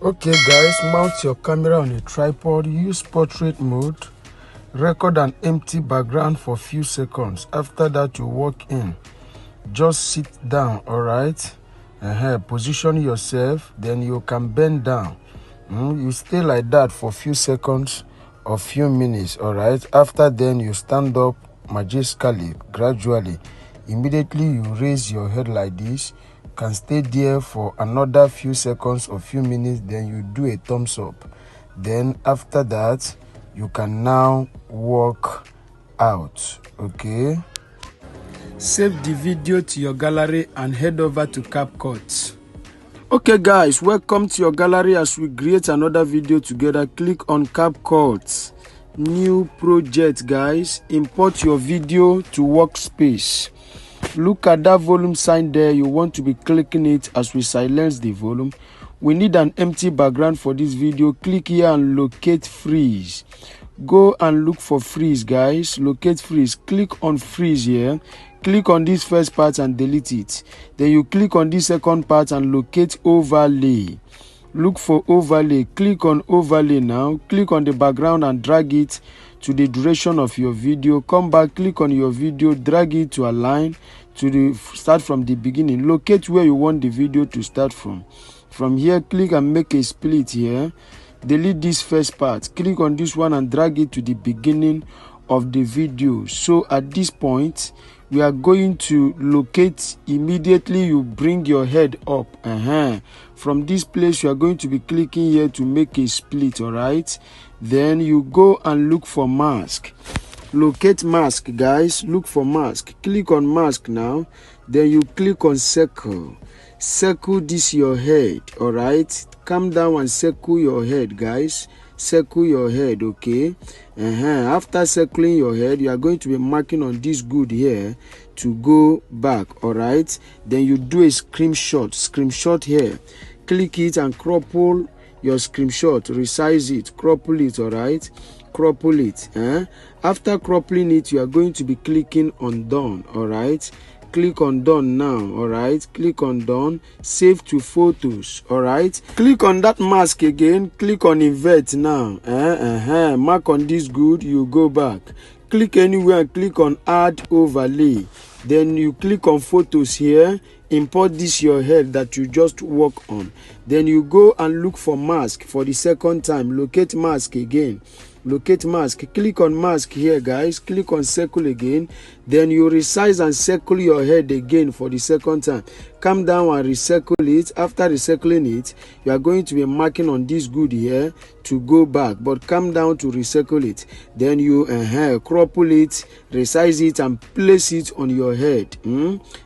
Okay guys, mount your camera on a tripod, use portrait mode, record an empty background for a few seconds. After that you walk in, just sit down, all right? Position yourself, then you can bend down. You stay like that for a few seconds or few minutes, all right? After then you stand up majestically, gradually. Immediately you raise your head like this. You can stay there for another few seconds or few minutes, then you do a thumbs up. Then after that you can now walk out. Okay, save the video to your gallery and head over to CapCut. Okay guys, welcome to your gallery. As we create another video together, click on CapCut, new project. Guys, import your video to workspace. Look at that volume sign there. You want to be clicking it. As we silence the volume, we need an empty background for this video. Click here and locate freeze. Go and look for freeze, guys. Locate freeze. Click on freeze here. Click on this first part and delete it. Then you click on this second part and locate overlay. Look for overlay. Click on overlay now. Click on the background and drag it to the duration of your video. Come back, click on your video, drag it to align to the start from the beginning. Locate where you want the video to start from. From here, click and make a split here. Delete this first part. Click on this one and drag it to the beginning of the video. So at this point, we are going to locate. Immediately you bring your head up. From this place, you are going to be clicking here to make a split, all right? Then you go and look for mask. Locate mask, guys. Look for mask. Click on mask now. Then you click on circle. Circle this your head, all right? Come down and circle your head, guys. Circle your head, okay? After circling your head, you are going to be marking on this good here to go back, all right? Then you do a screenshot here. Click it and cropple your screenshot, resize it, cropple it, all right? Cropple it. After croppling it, you are going to be clicking on done, all right? Click on done now, all right? Click on done, save to photos, all right? Click on that mask again, click on invert now. Mark on this good, you go back. Click anywhere and click on add overlay. Then you click on photos here, import this your head that you just work on. Then you go and look for mask for the second time. Locate mask again. Locate mask. Click on mask here, guys. Click on circle again. Then you resize and circle your head again for the second time. Come down and recircle it. After recycling it, you are going to be marking on this good here to go back, but come down to recircle it. Then you cropple it, resize it and place it on your head.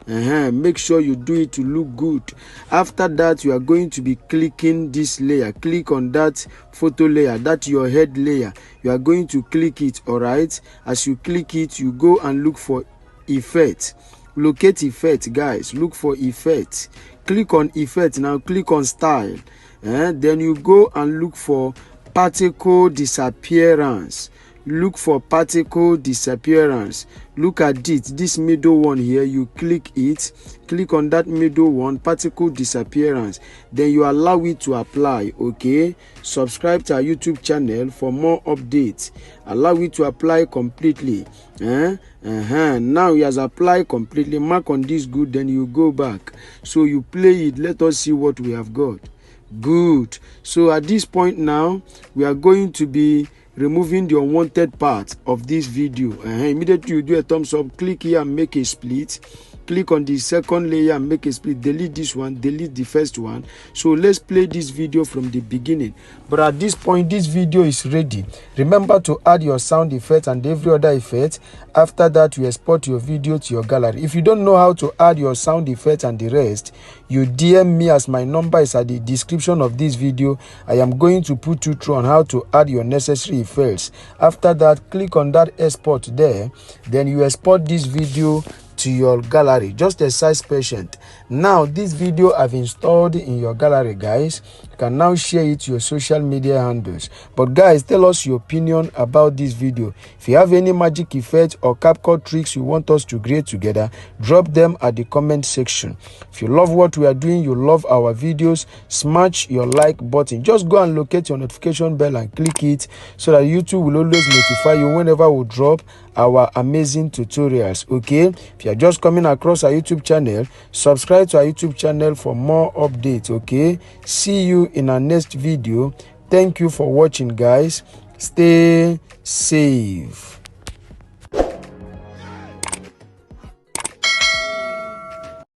Make sure you do it to look good. After that, you are going to be clicking this layer. Click on that photo layer, that your head layer. You are going to click it, all right? As you click it, you go and look for effect. Locate effect, guys. Look for effect. Click on effect now. Click on style. Then you go and look for particle disappearance. Look for particle disappearance. Look at it, this middle one here. You click it, click on that middle one, particle disappearance. Then you allow it to apply. Okay, subscribe to our YouTube channel for more updates. Allow it to apply completely. Now it has applied completely. Mark on this good, then you go back. So you play it. Let us see what we have got. Good. So at this point now, we are going to be removing the unwanted part of this video. Immediately you do a thumbs up, click here and make a split. Click on the second layer and make a split. Delete this one, delete the first one. So let's play this video from the beginning. But at this point, this video is ready. Remember to add your sound effect and every other effect. After that, you export your video to your gallery. If you don't know how to add your sound effect and the rest, you DM me, as my number is at the description of this video. I am going to put you through on how to add your necessary effects. After that, click on that export there. Then you export this video to your gallery. Just exercise patient. Now this video I've installed in your gallery, guys. You can now share it to your social media handles. But guys, tell us your opinion about this video. If you have any magic effect or CapCut tricks you want us to create together, drop them at the comment section. If you love what we are doing, you love our videos, smash your like button. Just go and locate your notification bell and click it so that YouTube will always notify you whenever we drop our amazing tutorials. Okay, if you are just coming across our YouTube channel, subscribe to our YouTube channel for more updates. Okay, see you in our next video. Thank you for watching, guys. Stay safe.